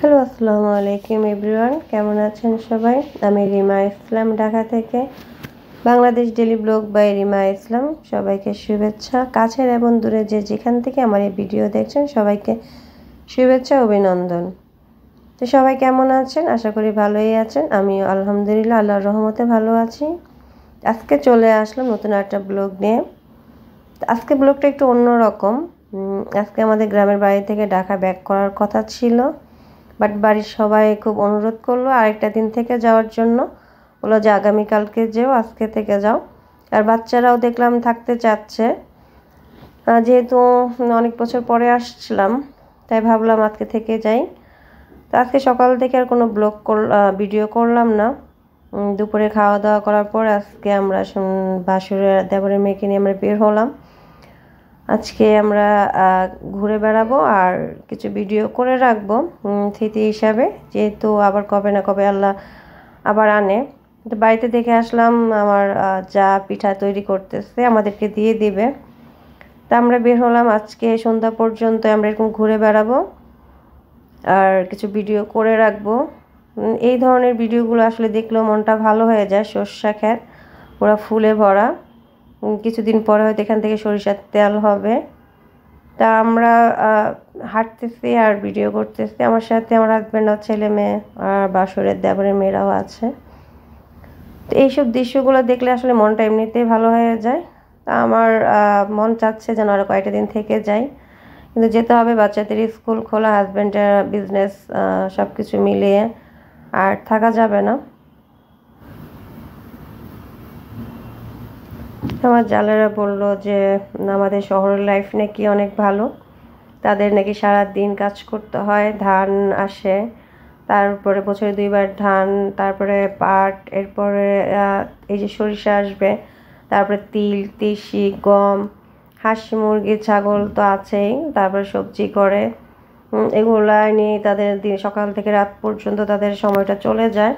Hello, আসসালামু আলাইকুম everyone. কেমন আছেন সবাই? আমি রিমা ইসলাম, ঢাকা থেকে। Bangladesh daily blog by Rima Islam. সবাইকে শুভেচ্ছা। কাছের এবং দূরে যে যেখান থেকে আমার এই ভিডিও দেখছেন সবাইকে শুভেচ্ছা, অভিনন্দন। তো সবাই কেমন আছেন? আশা করি ভালোই আছেন। আমিও আলহামদুলিল্লাহ আল্লাহর রহমতে ভালো আছি। আজকে চলে আসলাম নতুন একটা ব্লগ নিয়ে। আজকে ব্লগটা একটু অন্যরকম। আজকে আমাদের গ্রামের বাড়ি থেকে ঢাকা ব্যাক করার কথা ছিল, বাট বাড়ির সবাই খুব অনুরোধ করলো আরেকটা দিন থেকে যাওয়ার জন্য। বললো যে আগামীকালকে যেও, আজকে থেকে যাও। আর বাচ্চারাও দেখলাম থাকতে চাচ্ছে, যেহেতু অনেক বছর পরে আসছিলাম তাই ভাবলাম আজকে থেকে যাই। তো আজকে সকাল থেকে আর কোনো ভিডিও করলাম না। দুপুরে খাওয়া দাওয়া করার পর আজকে আমরা বাসুরের দেবরের মেয়েকে নিয়ে আমরা বের হলাম। আজকে আমরা ঘুরে বেড়াবো আর কিছু ভিডিও করে রাখবো স্মৃতি হিসাবে, যেহেতু আবার কবে না কবে আল্লাহ আবার আনে। তো বাড়িতে দেখে আসলাম আমার যা পিঠা তৈরি করতেছে, আমাদেরকে দিয়ে দিবে। তা আমরা বের হলাম, আজকে সন্ধ্যা পর্যন্ত আমরা এরকম ঘুরে বেড়াবো আর কিছু ভিডিও করে রাখবো। এই ধরনের ভিডিওগুলো আসলে দেখলেও মনটা ভালো হয়ে যায়। সর্ষা ক্ষেত পুরো ফুলে ভরা, কিছুদিন পরে হয়তো এখান থেকে সরিষার তেল হবে। তা আমরা হাঁটতেছি আর ভিডিও করতেছি। আমার সাথে আমার হাজব্যান্ড, ছেলে মেয়ে আর বাসুরের দেবরের মেয়েরাও আছে। তো এইসব দৃশ্যগুলো দেখলে আসলে মনটা এমনিতেই ভালো হয়ে যায়। তা আমার মন চাচ্ছে যেন আরও কয়েকটা দিন থেকে যাই, কিন্তু যেতে হবে, বাচ্চাদের স্কুল খোলা, হাজব্যান্ডের বিজনেস, সব কিছু মিলিয়ে আর থাকা যাবে না। আমার জালেরা বললো যে আমাদের শহরের লাইফ নাকি অনেক ভালো, তাদের নাকি সারা দিন কাজ করতে হয়, ধান আসে, তারপরে বছরে 2বার ধান, তারপরে পাট, এরপরে এই যে সরিষা আসবে, তারপরে তিল, তিসি, গম, হাঁস মুরগি ছাগল তো আছেই, তারপরে সবজি করে। এগুলা নিয়ে তাদের দিন সকাল থেকে রাত পর্যন্ত তাদের সময়টা চলে যায়,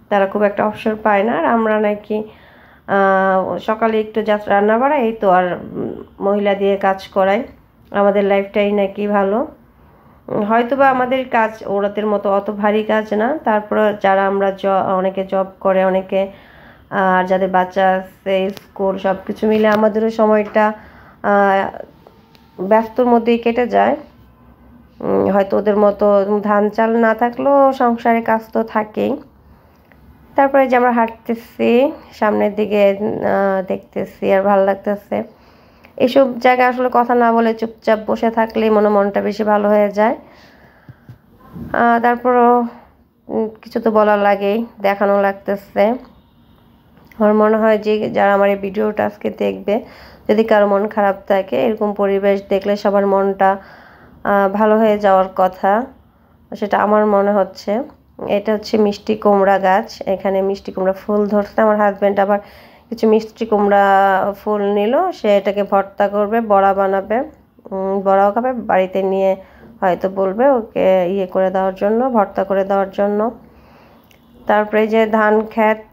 তারা খুব একটা অবসর পায় না। আর আমরা নাকি সকালে একটু জাস্ট রান্না বাড়াই, এই তো, আর মহিলা দিয়ে কাজ করাই। আমাদের লাইফটাই নাকি ভালো। হয়তোবা আমাদের কাজ ওরাদের মতো অত ভারী কাজ না, তারপর যারা আমরা অনেকে জব করে, অনেকে আর যাদের বাচ্চা আছে, স্কুল, সব কিছু মিলে আমাদেরও সময়টা ব্যস্তর মধ্যেই কেটে যায়। হয়তো ওদের মতো ধান চাল না থাকলেও সংসারে কাজ তো থাকেই। তারপরে যে আমরা হাঁটতেছি সামনের দিকে, দেখতেছি আর ভালো লাগতেছে। এইসব জায়গায় আসলে কথা না বলে চুপচাপ বসে থাকলেই মনটা বেশি ভালো হয়ে যায়। তারপরও কিছু তো বলার লাগেই, দেখানো লাগতেছে। আমার মনে হয় যে যারা আমার এই ভিডিওটা আজকে দেখবে, যদি কারো মন খারাপ থাকে, এরকম পরিবেশ দেখলে সবার মনটা ভালো হয়ে যাওয়ার কথা, সেটা আমার মনে হচ্ছে। এটা হচ্ছে মিষ্টি কুমড়া গাছ, এখানে মিষ্টি কুমড়া ফুল ধরছে। আমার হাজব্যান্ড আবার কিছু মিষ্টি কুমড়া ফুল নিল, সে এটাকে ভর্তা করবে, বড়া বানাবে, বড়াও খাবে, বাড়িতে নিয়ে হয়তো বলবে ওকে ইয়ে করে দেওয়ার জন্য, ভর্তা করে দেওয়ার জন্য। তারপরে যে ধান ক্ষেত,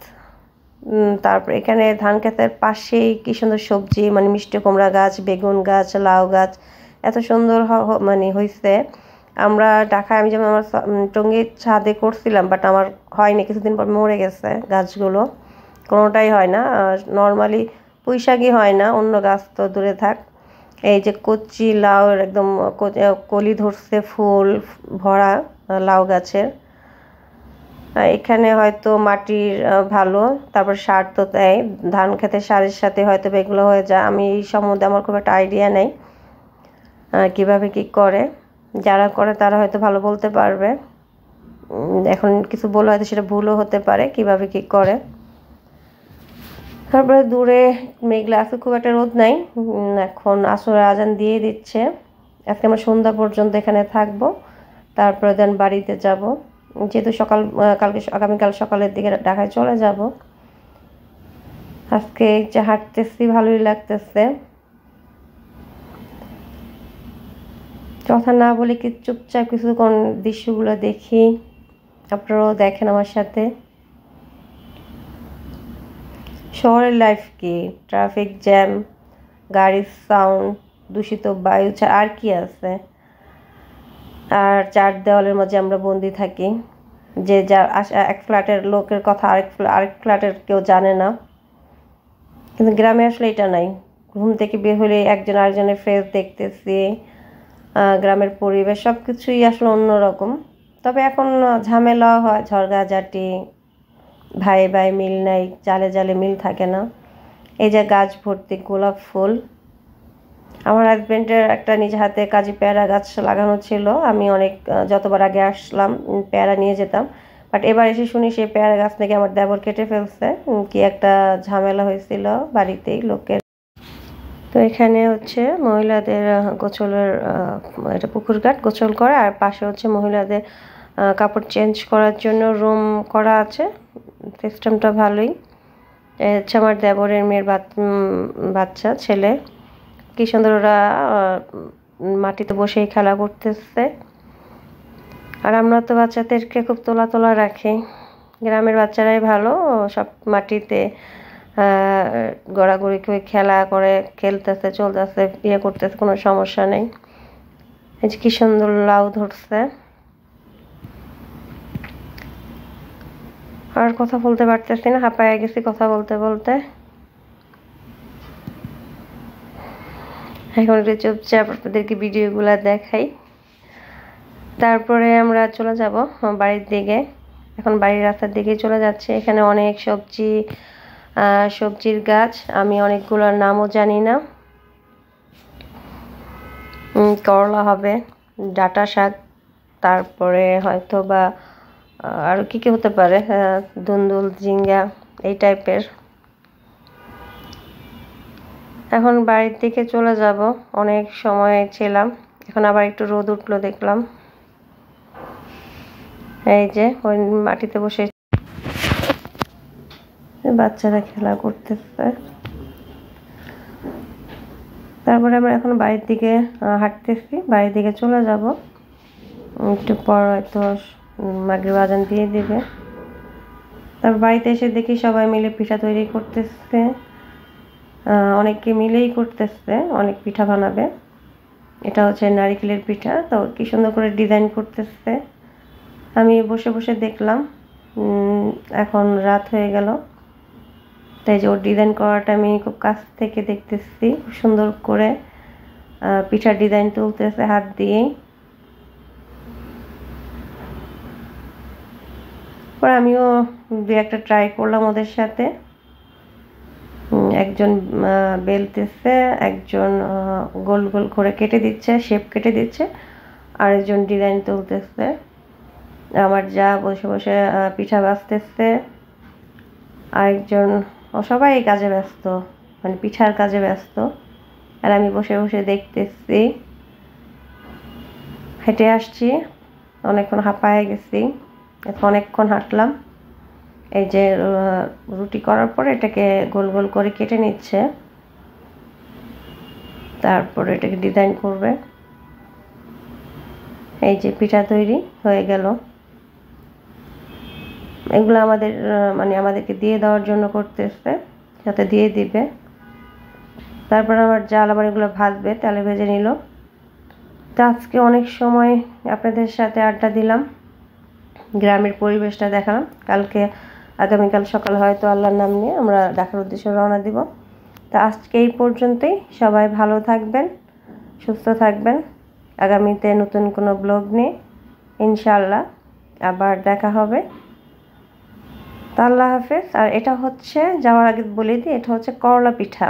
তারপর এখানে ধান ক্ষেতের পাশেই কি সুন্দর সবজি, মানে মিষ্টি কুমড়া গাছ, বেগুন গাছ, লাউ গাছ, এত সুন্দর মানে হয়েছে। আমরা ঢাকায়, আমি যেমন আমার টঙ্গীর ছাদে করছিলাম, বাট আমার হয়নি, কিছুদিন পর মরে গেছে গাছগুলো, কোনোটাই হয় না। নর্মালি পুঁইশাকই হয় না, অন্য গাছ তো দূরে থাক। এই যে কচি লাউ, একদম কলি ধরছে, ফুল ভরা লাউ গাছের। এখানে হয়তো মাটির ভালো, তারপর সার তো দেয়, ধান খেতে সারের সাথে হয়তো এগুলো হয়ে যায়। আমি এই সম্বন্ধে আমার খুব একটা আইডিয়া নেই কিভাবে কি করে, যারা করে তারা হয়তো ভালো বলতে পারবে। এখন কিছু বলে হয়তো সেটা ভুলও হতে পারে, কিভাবে কি করে। তারপরে দূরে মেঘলা আছে, খুব একটা রোদ নাই। এখন আসরের আজান দিয়ে দিচ্ছে। আজকে আমরা সন্ধ্যা পর্যন্ত এখানে থাকবো, তারপরে দেন বাড়িতে যাব, যেহেতু আগামীকাল সকালের দিকে ঢাকায় চলে যাব। আজকে যে হাঁটতেছি ভালোই লাগতেছে। কথা না বলে কি চুপচাপ কিছুক্ষণ দৃশ্যগুলো দেখি, আপনারাও দেখেন আমার সাথে। শহরের লাইফ কি, ট্রাফিক জ্যাম, গাড়ির সাউন্ড, দূষিত বায়ু ছাড়া আর কি আছে? আর চার দেওয়ালের মাঝে আমরা বন্দি থাকি, যে যা এক ফ্ল্যাটের লোকের কথা আরেক ফ্ল্যাটের কেউ জানে না। কিন্তু গ্রামে আসলে এটা নাই, ঘুম থেকে বের হলে একজন আরেকজনের ফেস দেখতেছি, গ্রামের পরিবেশ সব কিছুই আসলে অন্যরকম। তবে এখন ঝামেলা হয়, ঝগড়াঝাটি, ভাই ভাই মিল নাই, জালে জালে মিল থাকে না। এই যে গাছ ভর্তি গোলাপ ফুল, আমার হাজব্যান্ডের একটা নিজ হাতে কাজী পেয়ারা গাছ লাগানো ছিল। আমি অনেক যতবার আগে আসলাম পেয়ারা নিয়ে যেতাম, বাট এবার এসে শুনি সেই পেয়ারা গাছ থেকে আমার দেবর কেটে ফেলছে, কি একটা ঝামেলা হয়েছিল বাড়িতেই লোকের। তো এখানে হচ্ছে মহিলাদের গোসলের এটা পুকুর ঘাট, গোসল করা, আর পাশে হচ্ছে মহিলাদের কাপড় চেঞ্জ করার জন্য রুম করা আছে। সিস্টেমটা ভালোই। হচ্ছে আমার দেবরের মেয়ের বাচ্চা ছেলে, কি সুন্দর ওরা মাটিতে বসেই খেলা করতেছে। আর আমরা তো বাচ্চাদেরকে খুব তোলা তোলা রাখি, গ্রামের বাচ্চারাই ভালো, সব মাটিতে গড়াগড়ি করে খেলা করে, খেলতেছে, চলতেছে, ইয়ে করতেছে, কোনো সমস্যা নেই। এই যে কি সুন্দর লাউ ধরছে। আর কথা বলতে পারতেছি না, হাঁপায়ে গেছি কথা বলতে বলতে। এখন একটু চুপচাপ আপনাদেরকে ভিডিওগুলো দেখাই, তারপরে আমরা চলে যাব বাড়ির দিকে। এখন বাড়ির রাস্তার দিকে চলে যাচ্ছে। এখানে অনেক সবজির গাছ, আমি অনেকগুলোর নামও জানি না। করলা হবে, ডাঁটা শাক, তারপরে হয়তো বা আরও কী হতে পারে, ধুন্দুল, ঝিঙ্গা, এই টাইপের। এখন বাড়ির দিকে চলে যাব, অনেক সময় ছিলাম, এখন আবার একটু রোদ উঠলো দেখলাম। এই যে ওই মাটিতে বসে বাচ্চারা খেলা করতেছে। তারপরে আমরা এখন বাড়ির দিকে হাঁটতেছি, বাড়ির দিকে চলে যাব। একটু পর হয়তো মাগরিব আজান দিয়ে দিবে। তারপর বাড়িতে এসে দেখি সবাই মিলে পিঠা তৈরি করতেছে, অনেকে মিলেই করতেছে, অনেক পিঠা বানাবে। এটা হচ্ছে নারিকেলের পিঠা, তো কি সুন্দর করে ডিজাইন করতেছে। আমি বসে বসে দেখলাম। এখন রাত হয়ে গেল, তাই যে ওর ডিজাইন করাটা আমি খুব কাছ থেকে দেখতেছি, খুব সুন্দর করে পিঠার ডিজাইন তুলতেছে হাত দিয়েই। পরে আমিও দু একটা ট্রাই করলাম ওদের সাথে। একজন বেলতেছে, একজন গোল গোল করে কেটে দিচ্ছে, শেপ কেটে দিচ্ছে, আরেকজন ডিজাইন তুলতেছে। আমার যা বসে বসে পিঠা ভাজতেছে, আরেকজন, সবাই এই কাজে ব্যস্ত, মানে পিঠার কাজে ব্যস্ত, আর আমি বসে বসে দেখতেছি। হেঁটে আসছি, অনেকক্ষণ হাঁপায়ে গেছি, অনেকক্ষণ হাঁটলাম। এই যে রুটি করার পরে এটাকে গোল গোল করে কেটে নিচ্ছে, তারপরে এটাকে ডিজাইন করবে। এই যে পিঠা তৈরি হয়ে গেল। এগুলো আমাদের মানে আমাদেরকে দিয়ে দেওয়ার জন্য করতেছে, যাতে দিয়ে দিবে। তারপর আমার জাল আবার এগুলো ভাজবে, তেলে ভেজে নিল। তো আজকে অনেক সময় আপনাদের সাথে আড্ডা দিলাম, গ্রামের পরিবেশটা দেখালাম। আগামীকাল সকাল হয়তো আল্লাহর নাম নিয়ে আমরা ঢাকার উদ্দেশ্যে রওনা দিব। তো আজকে এই পর্যন্তই, সবাই ভালো থাকবেন, সুস্থ থাকবেন। আগামীতে নতুন কোনো ব্লগ নিয়ে ইনশাআল্লাহ আবার দেখা হবে। তা আল্লাহ হাফেজ। আর এটা হচ্ছে, যাওয়ার আগে বলে দিই, এটা হচ্ছে করলা পিঠা।